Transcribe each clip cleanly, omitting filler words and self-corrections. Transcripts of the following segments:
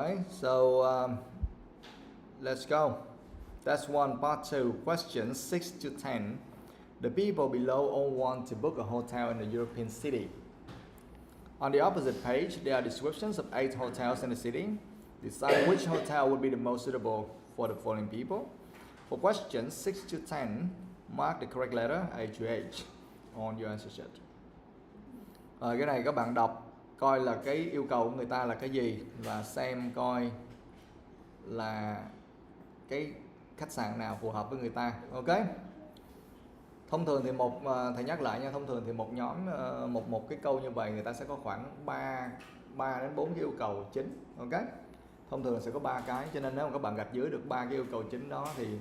Okay, so let's go. That's one, part two. Questions 6 to 10. The people below all want to book a hotel in a European city. On the opposite page, there are descriptions of 8 hotels in the city. Decide which hotel would be the most suitable for the following people. For questions 6 to 10, mark the correct letter A to H on your answer sheet. Cái này các bạn đọc coi là cái yêu cầu của người ta là cái gì và xem coi là cái khách sạn nào phù hợp với người ta. Ok. Thông thường thì thầy nhắc lại nha, thông thường thì một nhóm một cái câu như vậy người ta sẽ có khoảng 3 đến 4 cái yêu cầu chính. Ok. Thông thường sẽ có 3 cái, cho nên nếu mà các bạn gạch dưới được 3 cái yêu cầu chính đó thì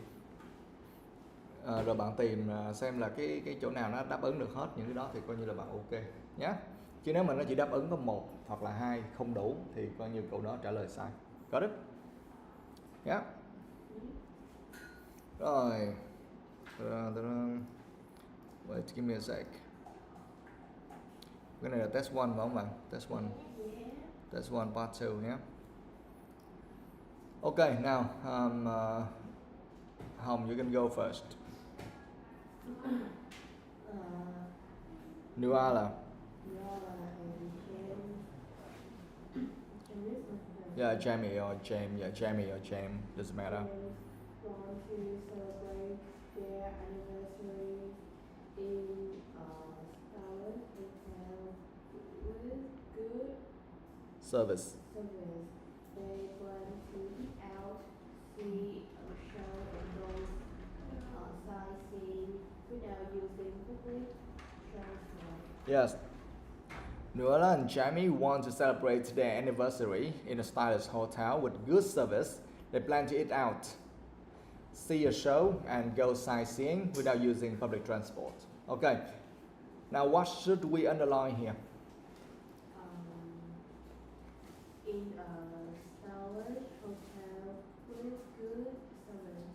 rồi bạn tìm xem là cái chỗ nào nó đáp ứng được hết những cái đó thì coi như là bạn ok nhé. Chứ nếu mà nó chỉ đáp ứng có 1 hoặc là 2 không đủ thì coi như câu đó trả lời sai. Có đích nhé. Rồi wait, give me a sec. Cái này là test 1 phải không bạn? Test 1. Test 1 part 2 nhé. Ok, now Hồng, you can go first. Nuala. Yeah, Jamie or James. Yeah, Jamie or James. Doesn't matter. Want to celebrate their anniversary in a stylish hotel with good Service. They plan to eat out, see a show, and go sightseeing without using public transport. Yes. Nuala and Jamie want to celebrate their anniversary in a stylish hotel with good service. They plan to eat out, see a show, and go sightseeing without using public transport. Okay. Now, what should we underline here? In a stylish hotel with good service.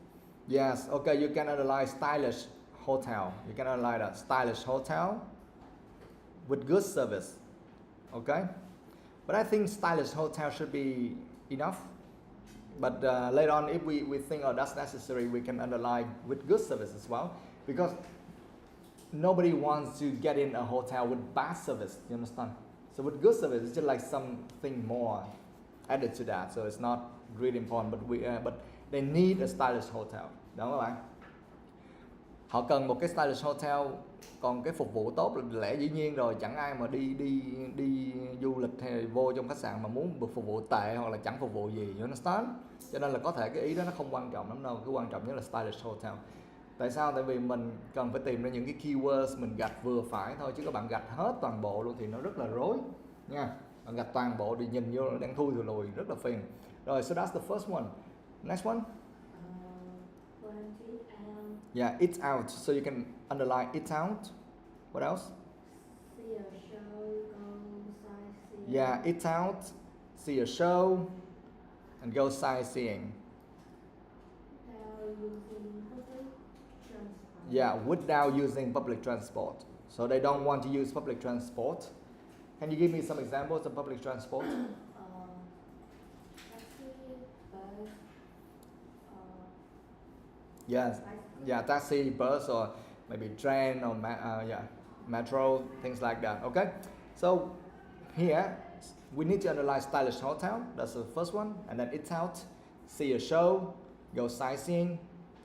Yes. Okay. You can underline stylish hotel. You can underline that stylish hotel with good service. Okay. But I think stylish hotel should be enough. But later on, if we think, oh, that's necessary, we can underline with good service as well. Because nobody wants to get in a hotel with bad service, you understand? So with good service, it's just like something more added to that. So it's not really important, but they need a stylish hotel. Đúng không các bạn? Họ cần một cái stylish hotel, còn cái phục vụ tốt là lẽ dĩ nhiên rồi, chẳng ai mà đi du lịch hay vô trong khách sạn mà muốn được phục vụ tệ hoặc là chẳng phục vụ gì, you understand? Cho nên là có thể cái ý đó nó không quan trọng lắm đâu, cái quan trọng nhất là stylish hotel. Tại sao? Tại vì mình cần phải tìm ra những cái keywords mình gạch vừa phải thôi, chứ các bạn gạch hết toàn bộ luôn thì nó rất là rối nha. Bạn gạch toàn bộ thì nhìn vô đang thui thùi lùi, rất là phiền. Rồi, so that's the first one. Next one. Plan to eat out. Yeah, eat out. So you can underline eat out. What else? See a show, go sightseeing. Yeah, eat out, see a show, and go sightseeing. Without using public transport. Yeah, without using public transport. So they don't want to use public transport. Can you give me some examples of public transport? Taxi, bus, Yes. bicycle. Yeah, taxi, bus, or maybe train or metro, things like that. Okay. So here we need to underline stylish hotel. That's the first one, and then eat out, see a show, go sightseeing.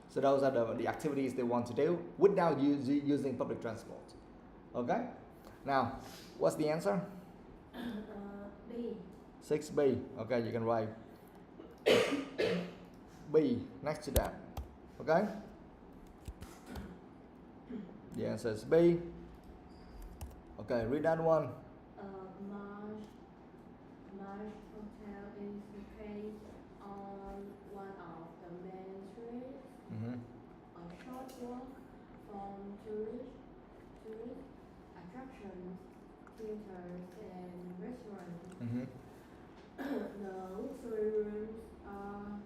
So those are the activities they want to do without using public transport. Okay. Now, what's the answer? B. 6B. Okay, you can write B next to that. Okay. The answer is B. Okay, read that one. Marsh Hotel is located on one of the main streets. Mm-hmm. A short walk from tourist attractions, theaters, and restaurants. Mm-hmm. The luxury rooms are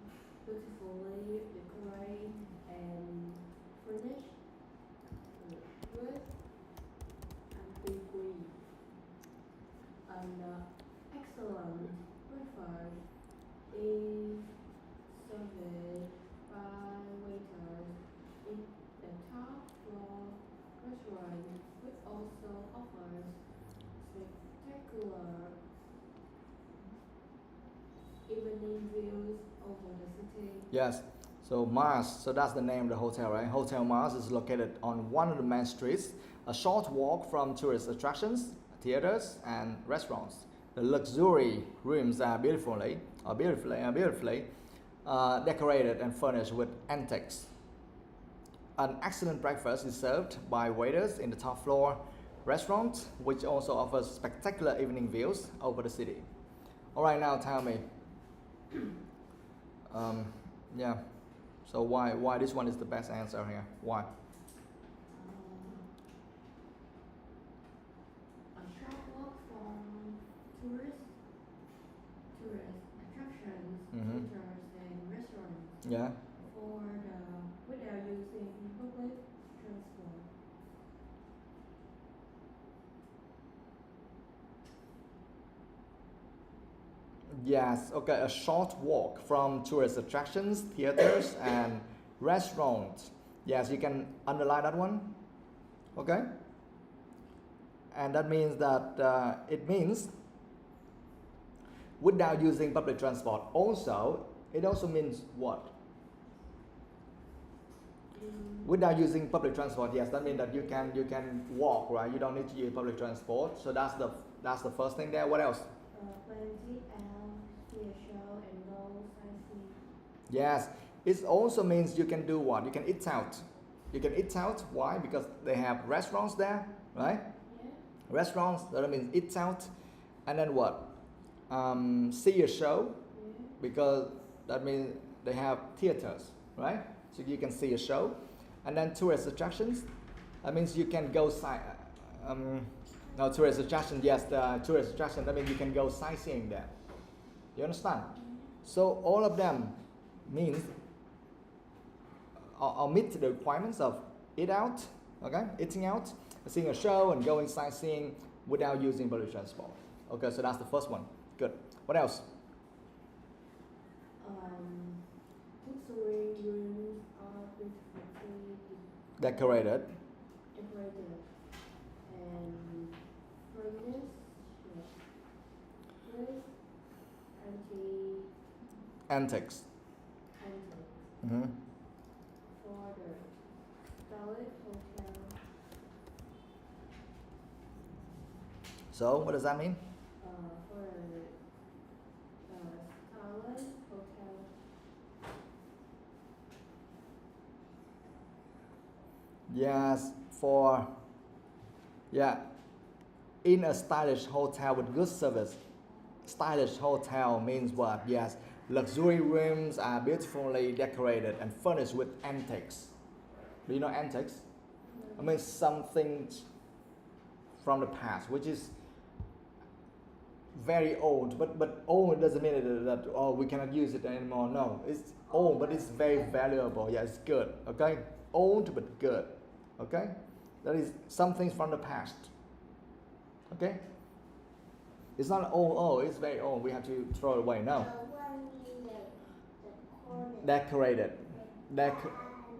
beautifully decorated and furnished with ambiguity. An excellent evening views over the city. Yes. So Mars, so that's the name of the hotel, right? Hotel Mars is located on one of the main streets, a short walk from tourist attractions, theaters, and restaurants. The luxury rooms are beautifully decorated and furnished with antiques. An excellent breakfast is served by waiters in the top floor restaurant, which also offers spectacular evening views over the city. All right, now tell me. Yeah. So why this one is the best answer here? Why? A short walk from tourist attractions, Mhm. theaters, and restaurants Yeah. without using public transport. Yes, okay, a short walk from tourist attractions, theaters, and restaurants. Yes, you can underline that one. Okay? And that means that it means without using public transport. Also, it also means what? Without using public transport, yes, that means that you can walk, right? You don't need to use public transport. So that's the first thing there. What else? Plenty and see a show and go sightseeing. Yes, it also means you can do what? You can eat out. You can eat out. Why? Because they have restaurants there, right? Yeah. Restaurants. That means eat out, and then what? See a show, Yeah. because that means they have theaters, right? So you can see a show, and then tourist attractions. That means you can go no, tourist attraction. Yes, the tourist attraction. That means you can go sightseeing there. You understand? So all of them means or meet the requirements of eat out, okay, eating out, seeing a show, and going sightseeing without using public transport. Okay, so that's the first one. Good. What else? Luxury rooms are beautifully Decorated. decorated and furnished with Antiques. antiques Mm-hmm. for the Scarlet Hotel. So what does that mean? For the Scarlet Hotel. Yes, in a stylish hotel with good service. Stylish hotel means what? Yes, luxury rooms are beautifully decorated and furnished with antiques. Do you know antiques? I mean something from the past, which is very old, but old doesn't mean that oh, we cannot use it anymore. No, it's old, but it's very valuable. Yeah, it's good. Okay, old but good. Okay, that is something from the past. Okay, it's not old. Oh, it's very old. We have to throw it away. No, decorated.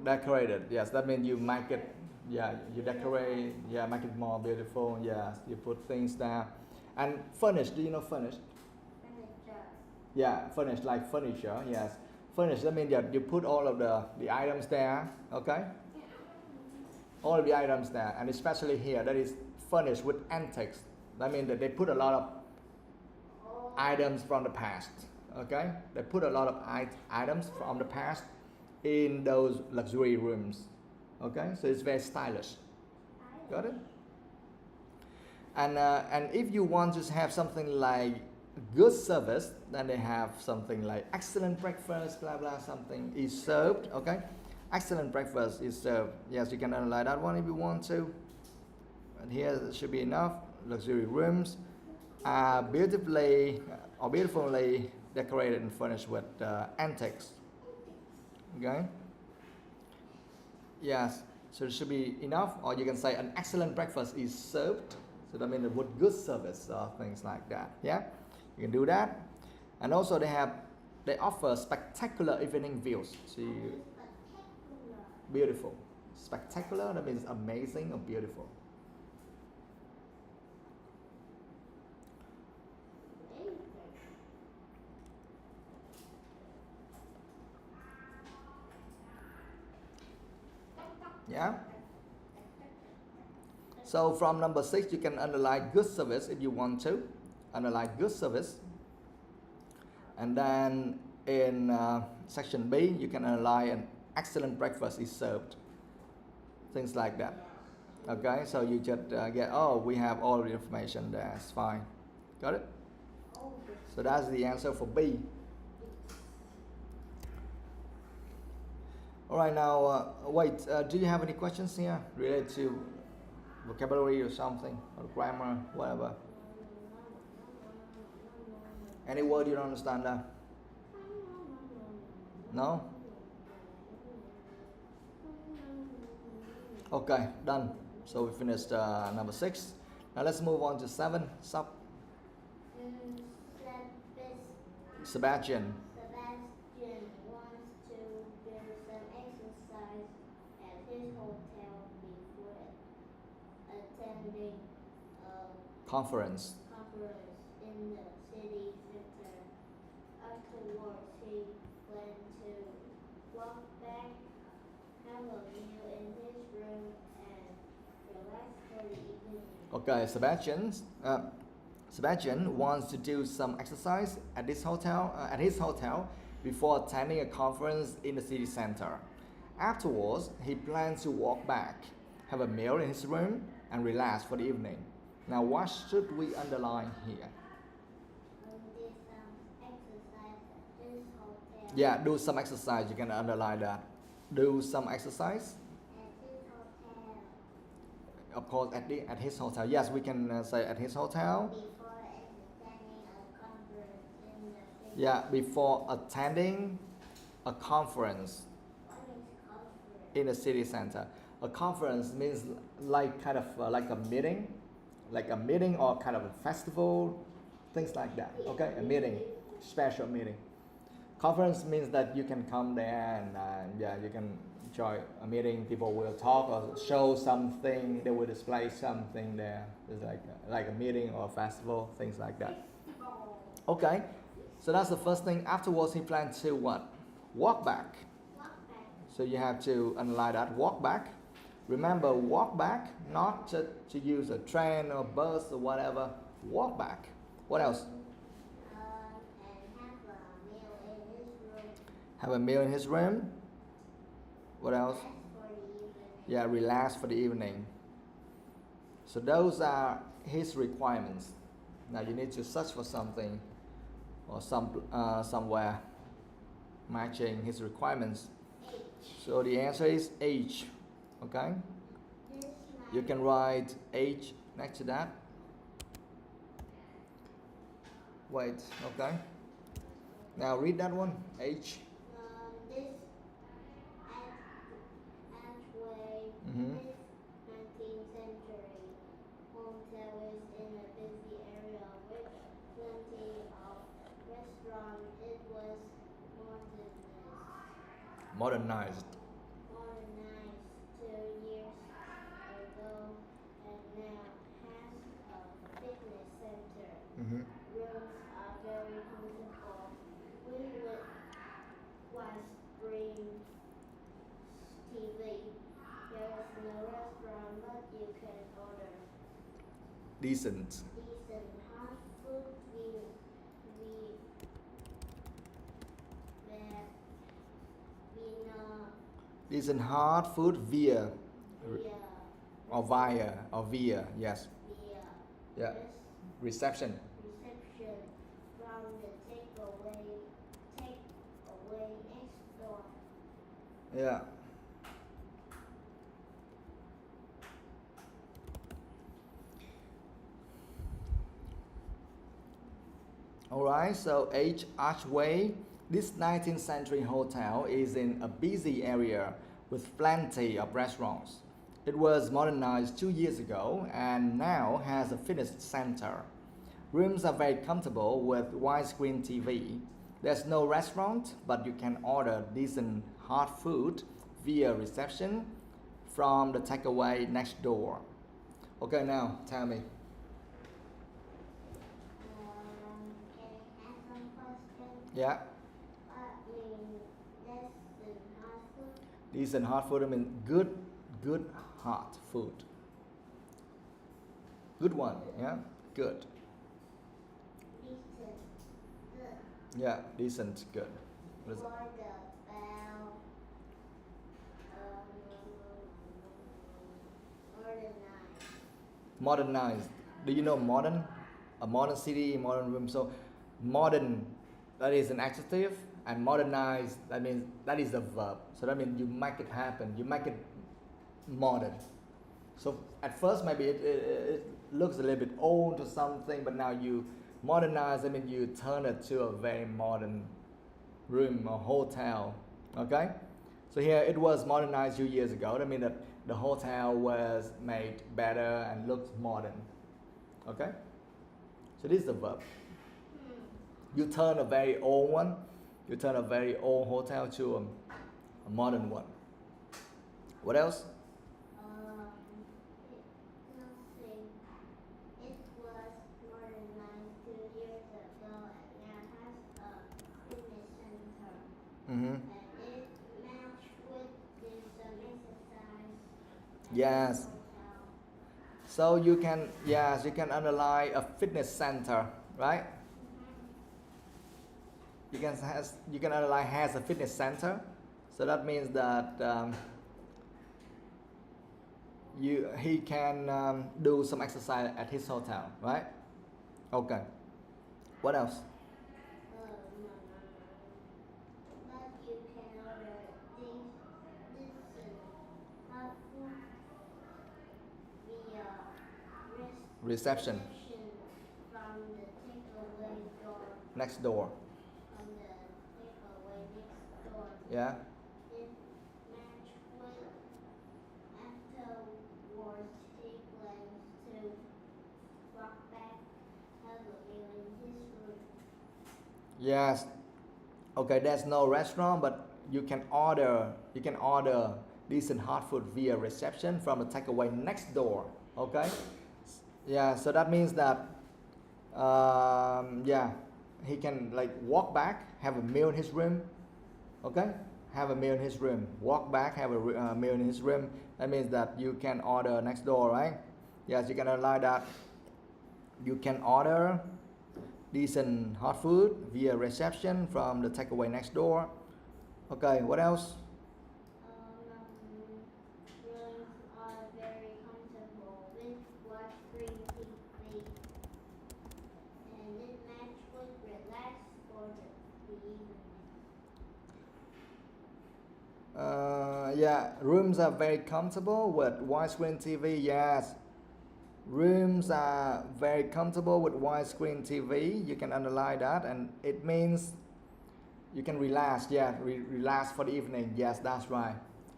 Decorated. Yes, that means you make it. Yeah, you decorate. Yeah, make it more beautiful. Yes, you put things there. And furnished, do you know furnished? Yeah, furnished like furniture, yes. Furnished, that means that you put all of the items there, okay? All of the items there, and especially here, that is furnished with antiques. That means that they put a lot of items from the past, okay? They put a lot of items from the past in those luxury rooms, okay? So it's very stylish. Got it? And if you want to have something like good service, then they have something like excellent breakfast, blah blah, something is served, okay? Excellent breakfast is served. Yes, you can underline that one if you want to. And here should be enough. Luxury rooms are beautifully decorated and furnished with antiques. Okay? Yes, so it should be enough, or you can say an excellent breakfast is served. So that means with good service or things like that. Yeah, you can do that. And also they offer spectacular evening views. See, beautiful, spectacular. That means amazing or beautiful. Yeah. So from number 6, you can underline good service if you want to. Underline good service. And then in section B, you can underline an excellent breakfast is served. Things like that. Okay, so you just get, oh, we have all the information there. It's fine. Got it? So that's the answer for B. All right, now, wait, do you have any questions here related to vocabulary or something, or grammar, whatever? Any word you don't understand there? No? Okay, done. So we finished number 6. Now let's move on to 7. Sebastian. Sebastian wants to do some exercise at his hotel before attending a Conference. in the city center. Afterwards, he planned to walk back, have a meal in his room, and relax for the evening. Okay, Sebastian wants to do some exercise at his hotel before attending a conference in the city center. Afterwards, he plans to walk back, have a meal in his room, and relax for the evening. Now, what should we underline here? Did some exercise at his hotel. Yeah, do some exercise. You can underline that. Do some exercise. At his hotel. Of course, at his hotel. Yes, we can say at his hotel. Before attending a conference in the city. Yeah, before attending a conference What is conference? in the city center. A conference means like kind of like a meeting or kind of a festival, things like that. Okay, a meeting, special meeting. Conference means that you can come there and yeah, you can enjoy a meeting. People will talk or show something. They will display something there. It's like a meeting or a festival, things like that. Okay, so that's the first thing. Afterwards, he planned to what? Walk back. Walk back. So you have to underline that. Walk back. Remember, walk back, not to use a train or bus or whatever. Walk back. What else? And have a meal in his room. Have a meal in his room. What else? Rest for the evening. Yeah, relax for the evening. So those are his requirements. Now you need to search for something or somewhere matching his requirements. H. So the answer is H. Okay? This You can write H next to that. Wait, okay. Now read that one. H. This archway, Mhm. this 19th century hotel is in a busy area with plenty of restaurants. It was Modernized. modernized 2 years ago and now has a fitness center. Mhm. Rooms are very beautiful. We would widescreen TV. There is no restaurant, but you can order Decent. decent hot food. We know Decent hard food via via or via. Yes. Yeah. Reception. reception from the takeaway next door. Yeah. Alright, so H Archway. This 19th century hotel is in a busy area with plenty of restaurants. It was modernized 2 years ago and now has a fitness center. Rooms are very comfortable with widescreen TV. There's no restaurant, but you can order decent hot food via reception from the takeaway next door. Okay, now tell me. Can I ask some questions? Yeah, What means less than hot food? decent hot food. I mean good hot food. Good one, yeah, good. Decent. Good. Yeah, decent, good. What is it? What about organized? Modernized. Do you know modern? A modern city, modern room. So modern, that is an adjective, and modernized, that means that is a verb. So that means you make it happen. You make it modern. So at first maybe it looks a little bit old or something, but now you modernize. I mean you turn it to a very modern room or hotel. Okay. So here it was modernized a few years ago. That means that the hotel was made better and looks modern. Okay. So this is the verb. You turn a very old one. You turn a very old hotel to a modern one. What else? Nothing. It was modernized 2 years ago and now has a fitness center. Mm-hmm. And it matched with some exercise. at Yes. the hotel. So you can, yes, you can underline a fitness center, right? You can underline has a fitness center. So that means that he can do some exercise at his hotel, right? Okay. What else? But you can order things decent hot food via Reception. from the takeaway door. Next door. From the takeaway next door. Yeah. It matched with afterwards he plans to walk back, have a meal in his room. Yes. Okay, there's no restaurant, but you can order decent hot food via reception from the takeaway next door. Okay. Yeah. So that means that yeah, he can like walk back, have a meal in his room. Okay. Have a meal in his room. Walk back, have a meal in his room. That means that you can order next door, right? Yes, you can underline that. You can order decent hot food via reception from the takeaway next door. Okay, what else? Rooms are very comfortable with widescreen TV, and it matched with relax for the evening. Yeah, rooms are very comfortable with widescreen TV. Yes, rooms are very comfortable with widescreen TV. You can underline that, and it means you can relax. Yeah, relax for the evening. Yes, that's right.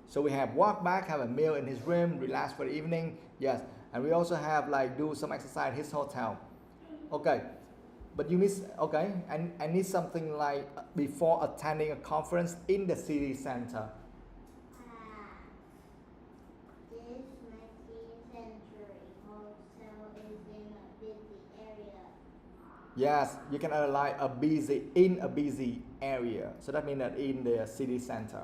So we have walk back, have a meal in his room, relax for the evening. Yes, and we also have like do some exercise at his hotel. Okay, but you miss. Okay, and I need something like before attending a conference in the city center. This 19th century hotel is in a busy area. Yes, you can underline a busy area. So that means that in the city center.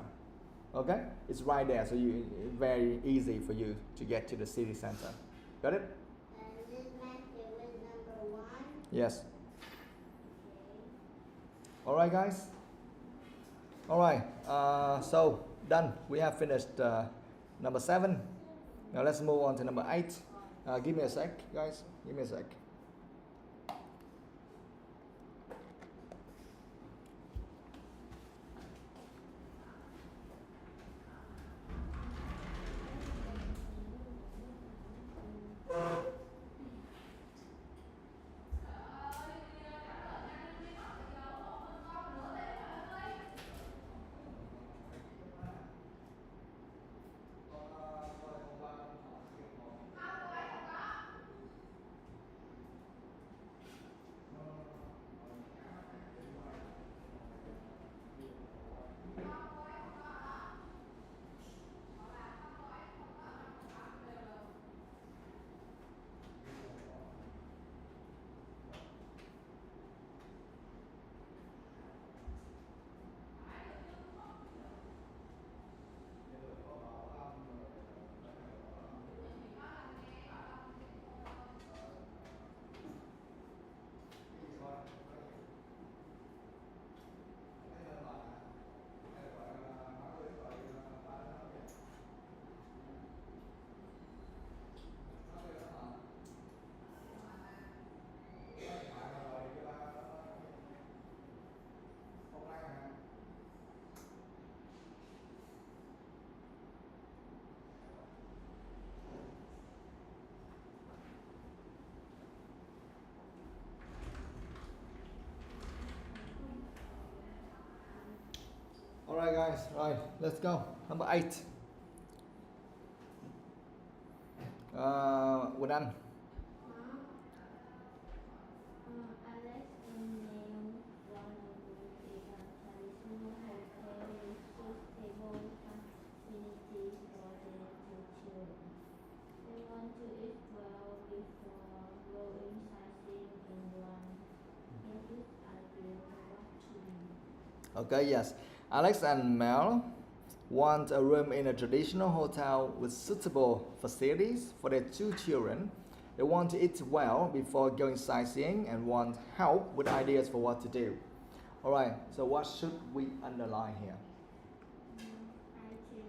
Okay, it's right there. So you very easy for you to get to the city center. Got it? And this matches with number 1. Yes. Okay. All right, guys. All right. So done. We have finished number 7. Now let's move on to number 8. Give me a sec, guys. Give me a sec. Alright guys, right, let's go. Number 8. We're done. Alex and Neil want to live in a traditional hotel with suitable facilities for their two children. They want to eat well before going sightseeing in one. Get this idea for what to do. Okay, yes. Alex and Mel want a room in a traditional hotel with suitable facilities for their two children. They want to eat well before going sightseeing and want help with ideas for what to do. Alright, so what should we underline here? I think we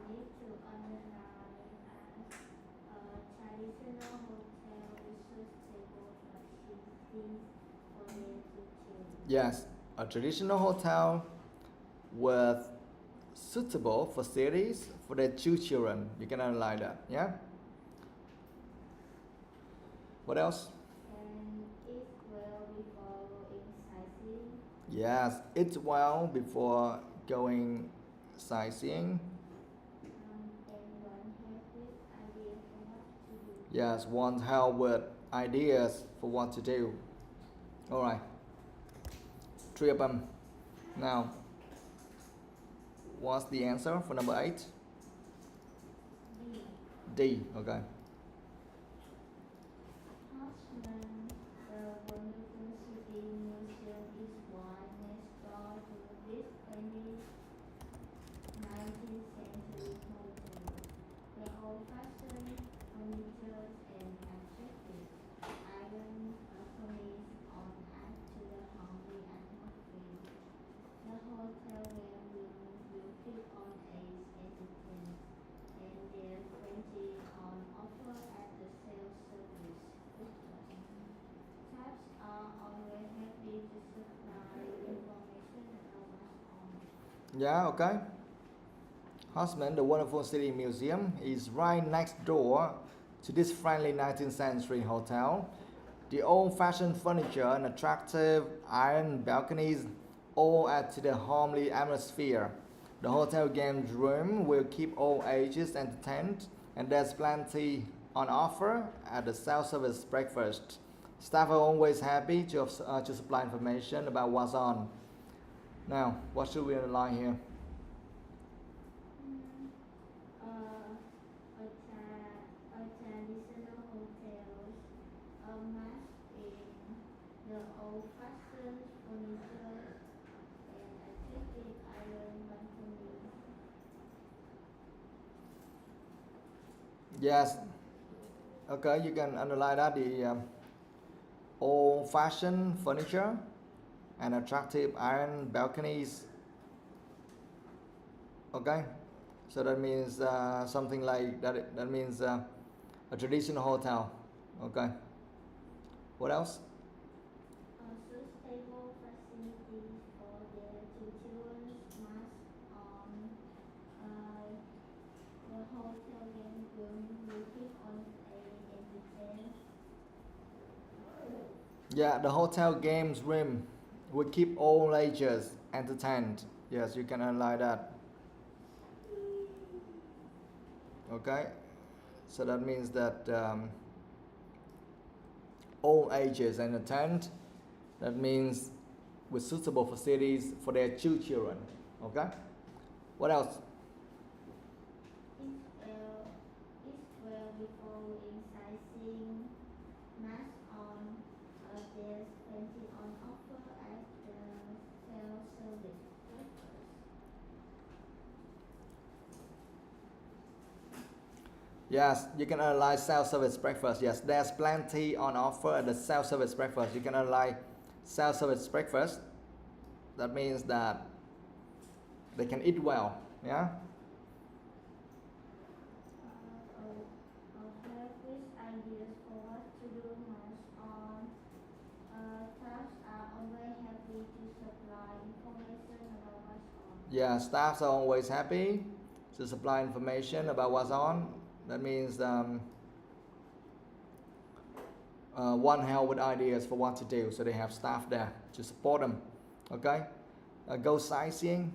need to underline as a traditional hotel with suitable facilities for their two children. Yes, a traditional hotel with suitable facilities for their two children. You can underline that, yeah? What else? And eat well before going sightseeing. Yes, eat well before going sightseeing. And one have with idea for what to do. Yes, want help with ideas for what to do. Alright. 3 of them. Now, what's the answer for number 8? B. D, okay. Houseman, the Wonderful City Museum is one next door to this famous 19th century hotel. The old-fashioned furniture and attractive iron balconies on add to the homely atmosphere. The hotel gambling will keep on age entertainment, and there's plenty on offer at the self-service restaurant. Taps are always happy to supply information about what's on. Yeah, okay. Husband, the Wonderful City Museum is right next door to this friendly 19th century hotel. The old-fashioned furniture and attractive iron balconies all add to the homely atmosphere. The hotel games room will keep all ages entertained, and there's plenty on offer at the self-service breakfast. Staff are always happy to supply information about what's on. Now, what should we underline here? A traditional hotels amassed in the old-fashioned furniture and attractive iron balconies. Yes. Okay, you can underline that the old-fashioned furniture and attractive iron balconies. Okay, so that means something like that. That means a traditional hotel. Okay. What else? Suitable facilities for their two children must the hotel game room will keep on a entertain. Yeah, the hotel games room will keep all ages entertained. Yes, you can underline that. Okay, so that means that all ages entertained. That means with suitable facilities for their two children. Okay, what else? Eat well before going sightseeing. Mass on there's plenty on offer at the self-service breakfast. Yes, you can underline self-service breakfast. Yes, there's plenty on offer at the self-service breakfast. You can underline self-service breakfast. That means that they can eat well. Yeah. Help with ideas for what to do most on. Staffs are always happy to supply information about what's on. Yeah, staffs are always happy to supply information about what's on. That means one help with ideas for what to do, so they have staff there to support them. Okay, go sightseeing.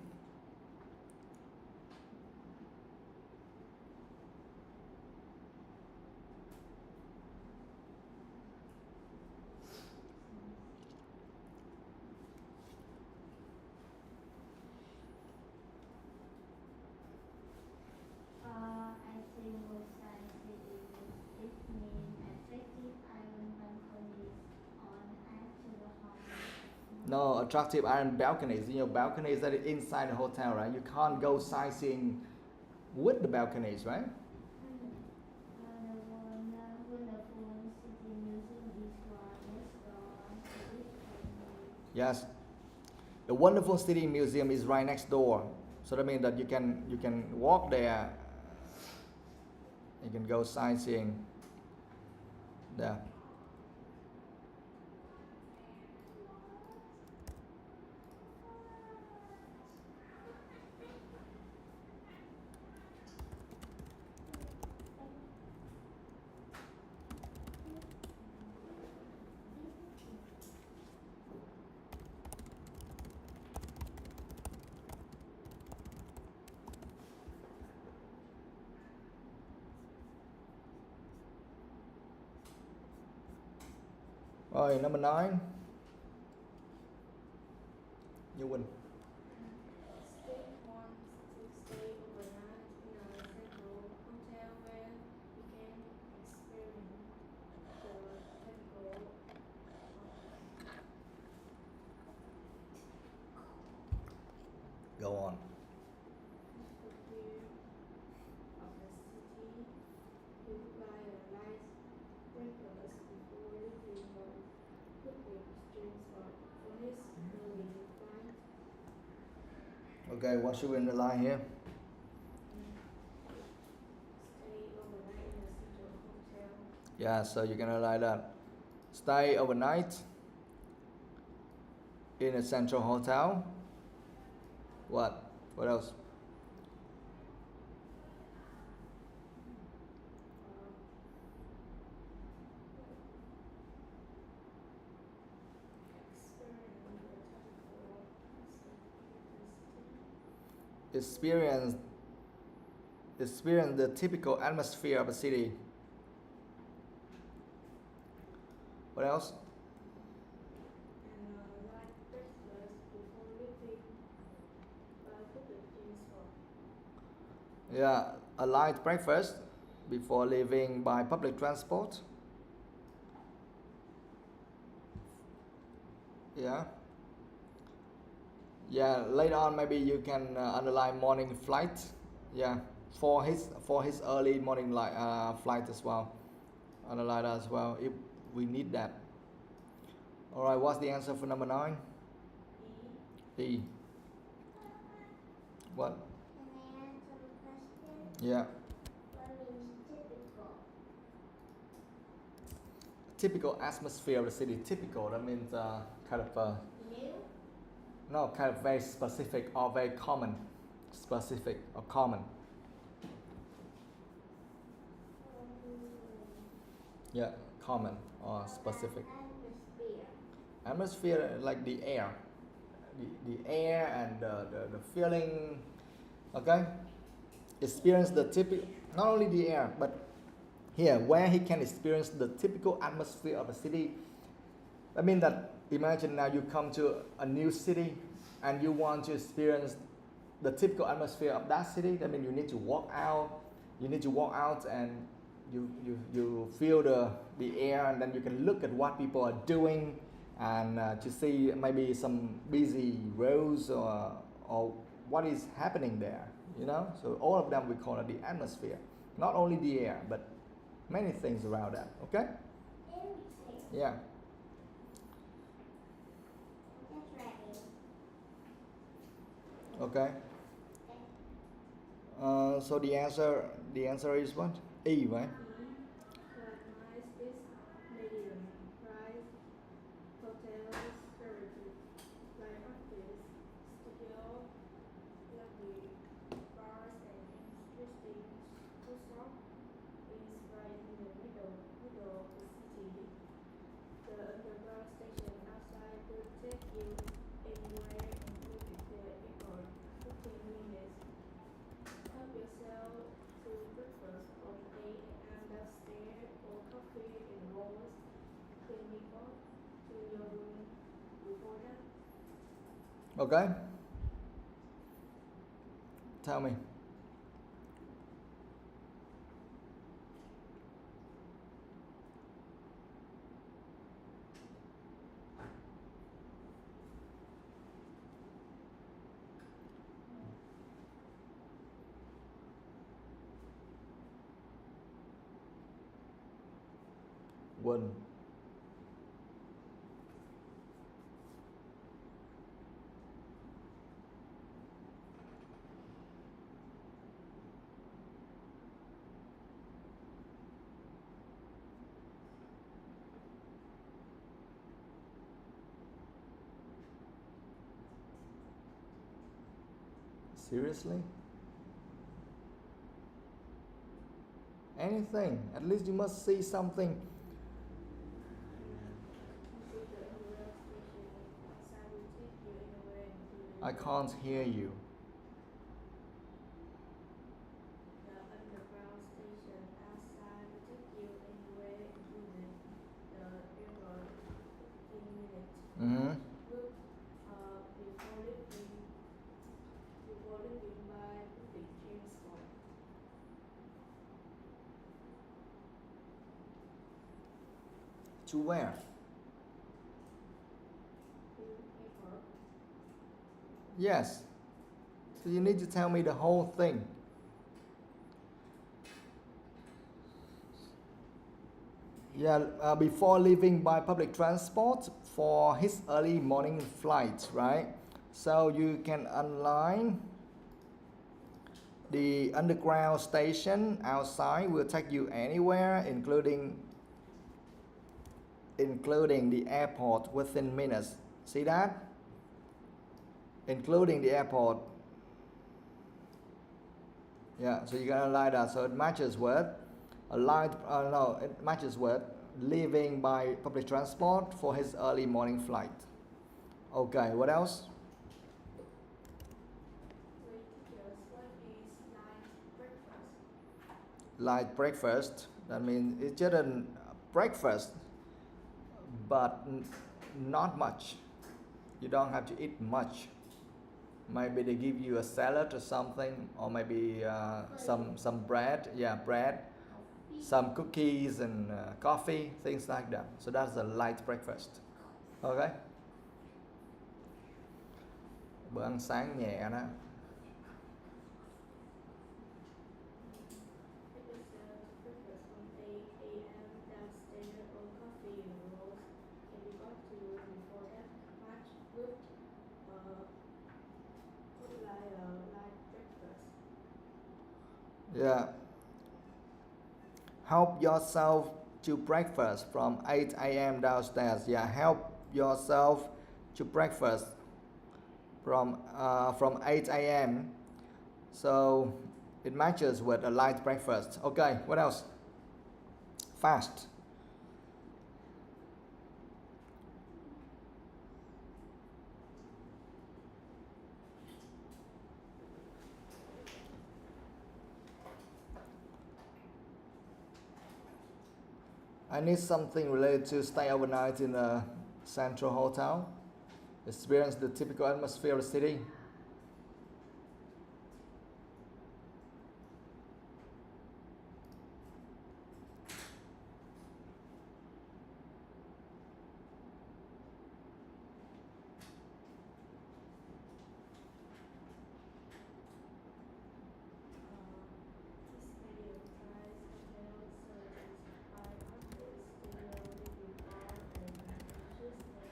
No, attractive iron balconies. You know, balconies that are inside the hotel, right? You can't go sightseeing with the balconies, right? Yes. The Wonderful City Museum is right next door. So that means that you can walk there. You can go sightseeing there. Rồi, number 9. Như Quỳnh. Steve wants to stay overnight in a central hotel where he can experience the typical Go on. view of the city. He would like a nice breakfast before leaving by public transport for his early flight. Okay, what should we underline here? Stay overnight in a central hotel. Yeah, so you can underline that. Stay overnight in a central hotel. What? What else? Experience the typical atmosphere of a city. What else? And light breakfast before leaving by public transport. Yeah, a light breakfast before leaving by public transport. Yeah. Yeah, later on maybe you can underline morning flight. Yeah, for his early morning flight as well. Underline that as well if we need that. All right, what's the answer for number 9? E. What? Can I answer the question? Yeah. What means typical? Typical atmosphere of the city. Typical, that means kind of New? no, kind of very specific or very common. Specific or common. Yeah, common or specific. Atmosphere. Atmosphere like the air. The air and the feeling. Okay? Experience the typical, not only the air, but here, where he can experience the typical atmosphere of a city. I mean that, imagine now you come to a new city and you want to experience the typical atmosphere of that city. I mean you need to walk out. You need to walk out and you feel the air, and then you can look at what people are doing and to see maybe some busy roads or what is happening there, you know. So all of them we call it the atmosphere, not only the air but many things around that. Okay. Everything. Yeah. That's right. Okay. So the answer is what? E, right? Nice is medium price hotels, services like office, studio, lovely bars and interesting food shop is right in the middle of the city. The underground station outside will take you anywhere, including the airport. 15 minutes. Help yourself to breakfast from 8 a.m. downstairs or coffee and rolls. Clinical to your room before that. Okay. Tell me. quên. Seriously? Anything. At least you must see something. Is it the rail station outside will take you anywhere including I can't hear you. the underground station outside will take you anywhere including the airport 15 minutes. Mm-hmm. Look, before leaving by public transport. To where? Airport. Yes. So you need to tell me the whole thing. Yeah, before leaving by public transport for his early morning flight, right? So you can align the underground station outside will take you anywhere, including the airport within minutes. See that? Including the airport. Yeah, so you can align that so it matches with it matches with leaving by public transport for his early morning flight. Okay, what else? Wait, teachers, what is night breakfast? Light breakfast. That means it's just a breakfast, but not much. You don't have to eat much. Maybe they give you a salad or something, or maybe some bread. Yeah, bread, some cookies and coffee, things like that. So that's a light breakfast. Okay. Bữa ăn sáng nhẹ đó. It is breakfast from 8 a.m. downstairs or coffee and rolls can be got to before that much good like a light breakfast. Yeah. Help yourself to breakfast from 8 a.m. downstairs. Yeah, help yourself to breakfast from 8 a.m. So it matches with a light breakfast. Okay, what else? Fast. I need something related to stay overnight in a central hotel. Experience the typical atmosphere of the city. This medium price hotel service by artists, studio, living bar, and interesting.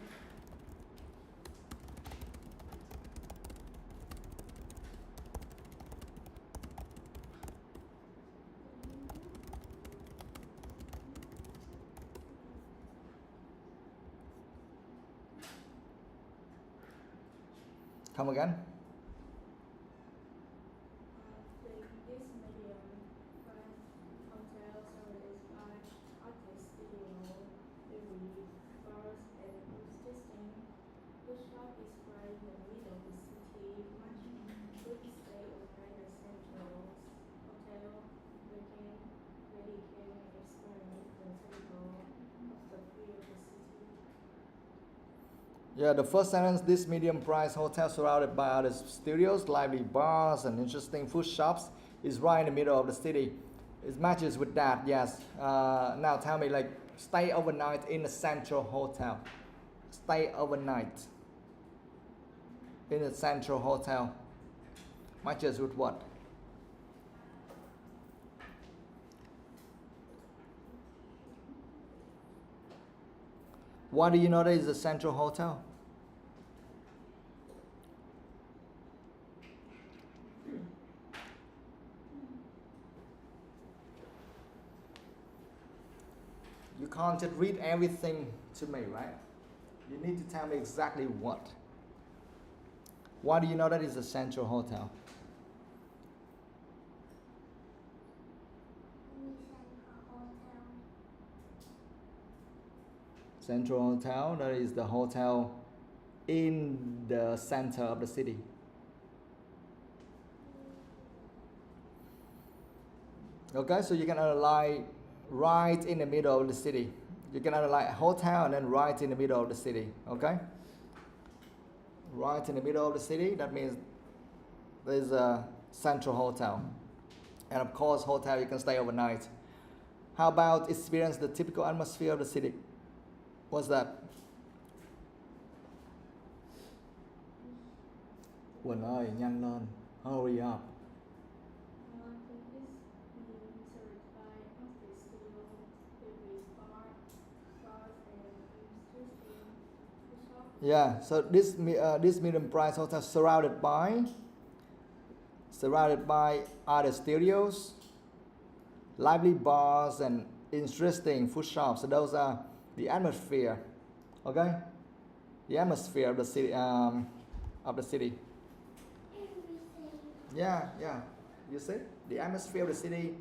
Come again? This medium price hotel service by artists, studio, living bars, and interesting. The shop is right in the middle of the city. Much good stay overnight at Central Hotel. Weekend where you can experience the typical of the feel of the city. Yeah, the first sentence, this medium price hotel surrounded by other studios, lively bars, and interesting food shops is right in the middle of the city. It matches with that, yes. Now tell me, like, stay overnight in a central hotel. Stay overnight in a central hotel. Matches with what? Why do you know that is a Central Hotel? You can't just read everything to me, right? You need to tell me exactly what. Why do you know that is a Central Hotel? Central Hotel, that is the hotel in the center of the city. Okay, so you can analyze right in the middle of the city. You can analyze hotel and then right in the middle of the city. Okay? Right in the middle of the city, that means there's a Central Hotel. And of course, hotel you can stay overnight. How about experience the typical atmosphere of the city? What's that? Quỳnh ơi, nhanh lên. Hurry up. Yeah, so this medium price hotel surrounded by other studios, lively bars and interesting food shops. So those are the atmosphere. Okay, the atmosphere of the city. Yeah, yeah. You see, the atmosphere of the city.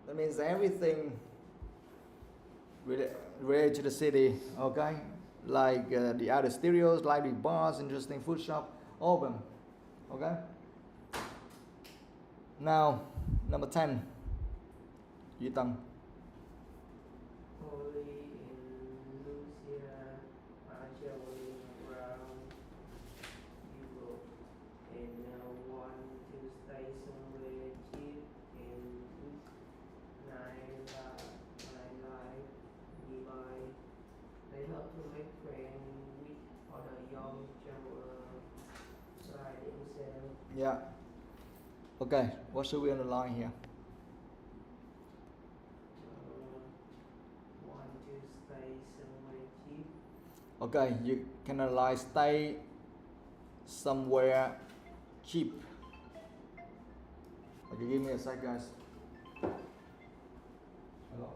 That means everything related to the city. Okay, like the other studios, lively bars, interesting food shop, open. Okay. Now, number 10. Duy Tân. Holly and Lucia are traveling around Europe and want to stay somewhere cheap and with nightlife nearby. They hope to make friends with other young travelers like themselves. Yeah. Okay, what should we underline here? Want to stay somewhere cheap. Okay, you can analyze stay somewhere cheap. Okay, give me a sec, guys. Hello.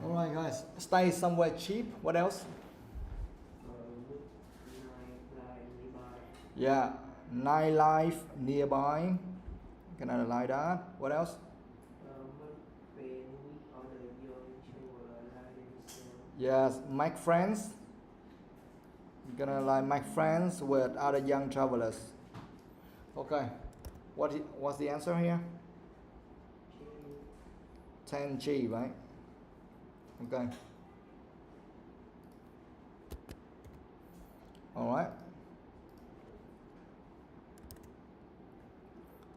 Alright guys, stay somewhere cheap. What else? With nightlife nearby. Yeah, nightlife nearby. Can underline that. What else? Make friends with other young travelers like themselves. Yes, make friends. You're gonna like make friends with other young travelers. Okay, what's the answer here? 10G, right? Okay. All right.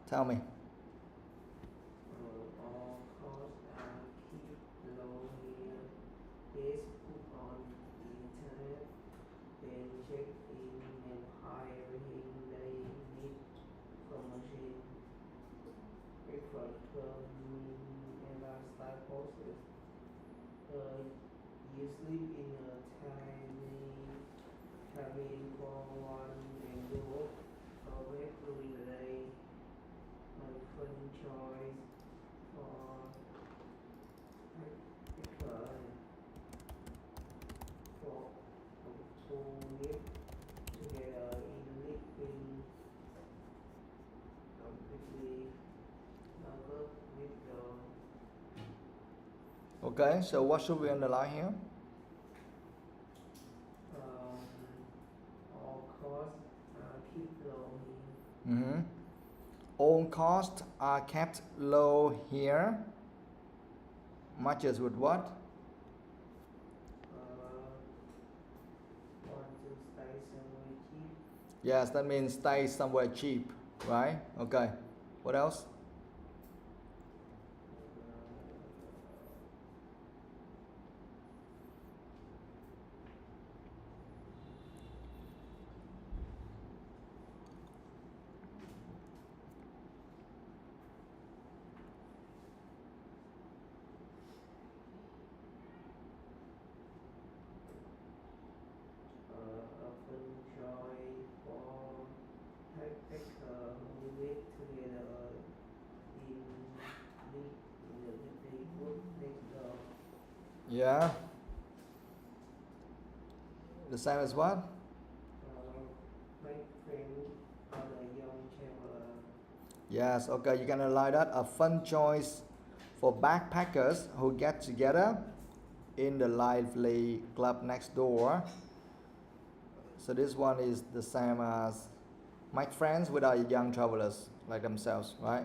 Tell me. All costs are keep low here. Yes, put on the internet, then check in and hiring they need promotion. Prefer clothing and lifestyle courses. You sleep in a tiny cabin for one and go away during the day. My fun choice for to live together in living completely work with the Okay, so what should we underline here? all costs keep low. Mm-hmm. All costs are kept low here. Matches with what? Want to stay somewhere cheap. Yes, that means stay somewhere cheap, right? Okay. What else? Often joy for backpacker who live together in the neighborhood next door. Yeah. The same as what? Make friends on a young traveler. Yes, okay, you can align that. A fun choice for backpackers who get together in the lively club next door. So this one is the same as make friends with our young travelers like themselves, right?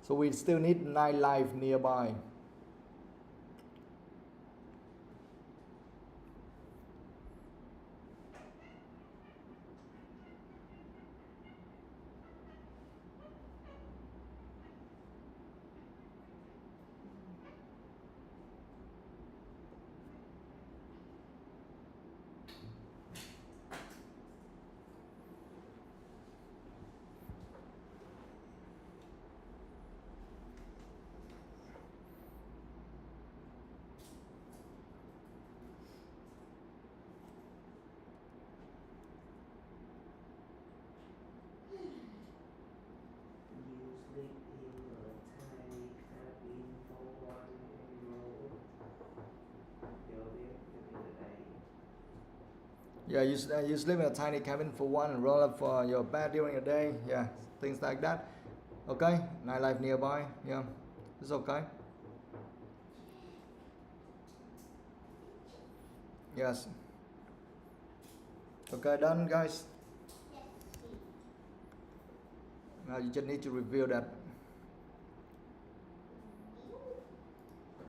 So we still need nightlife nearby. You sleep in a tiny cabin for one and roll your bed every day. Yeah, you sleep in a tiny cabin for one and roll up for your bed during the day. Yeah, things like that. Okay, nightlife nearby. Yeah, it's okay. Yes. Okay, done, guys. Yes. Now you just need to review that